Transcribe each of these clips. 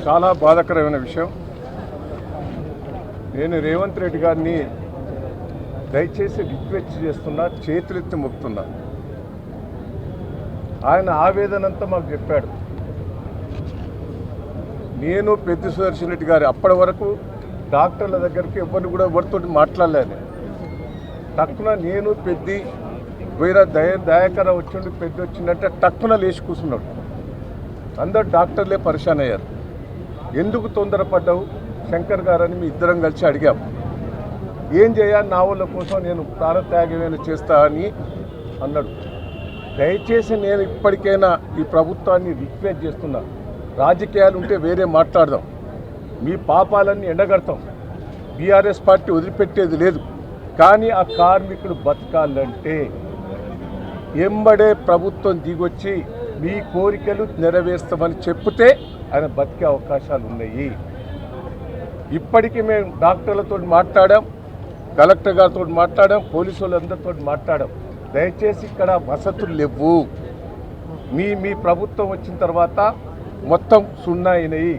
చాలా బాధాకరమైన విషయం. నేను రేవంత్ రెడ్డి గారిని దయచేసి రిక్వెస్ట్ చేస్తున్నా, చేతులెత్తి మొక్కుతున్నా. ఆయన ఆవేదనంతా మాకు చెప్పాడు. నేను పెద్ద సుదర్శన్ రెడ్డి గారి అప్పటి వరకు డాక్టర్ల దగ్గరికి ఎవరితో మాట్లాడలేను. టక్కున నేను పెద్ద వేరే దయాకర వచ్చిండు, పెద్ద వచ్చిందంటే టక్కున లేచి కూర్చున్నాడు. అందరు డాక్టర్లే పరిశాన్ అయ్యారు. ఎందుకు తొందరపడ్డావు శంకర్ గారని మీ ఇద్దరం కలిసి అడిగాం. ఏం చేయాలి, నా వాళ్ళ కోసం నేను ప్రాణత్యాగమైనా చేస్తా అని అన్నాడు. దయచేసి నేను ఇప్పటికైనా ఈ ప్రభుత్వాన్ని రిక్వెస్ట్ చేస్తున్నా, రాజకీయాలు ఉంటే వేరే మాట్లాడదాం, మీ పాపాలన్నీ ఎండగడతాం, బీఆర్ఎస్ పార్టీ వదిలిపెట్టేది లేదు. కానీ ఆ కార్మికుడు బతకాలంటే ఎంబడే ప్రభుత్వం దిగొచ్చి మీ కోరికలు నెరవేర్స్తామని చెప్తే ఆయన బతికే అవకాశాలు ఉన్నాయి. ఇప్పటికీ మేము డాక్టర్లతో మాట్లాడాం, కలెక్టర్ గారితో మాట్లాడాం, పోలీసు వాళ్ళందరితో మాట్లాడాం. దయచేసి ఇక్కడ వసతులు లేవు. మీ ప్రభుత్వం వచ్చిన తర్వాత మొత్తం సున్నా అయినాయి.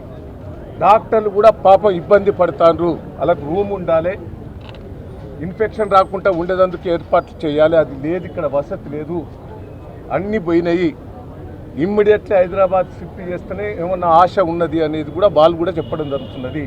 డాక్టర్లు కూడా పాపం ఇబ్బంది పడతారు. వాళ్ళకు రూమ్ ఉండాలి, ఇన్ఫెక్షన్ రాకుండా ఉండేందుకు ఏర్పాట్లు చేయాలి. అది లేదు, ఇక్కడ వసతి లేదు, అన్నీ పోయినాయి. ఇమ్మీడియట్లీ హైదరాబాద్ షిఫ్ట్ చేస్తేనే ఏమన్నా ఆశ ఉన్నది అనేది కూడా వాళ్ళు కూడా చెప్పడం జరుగుతున్నది.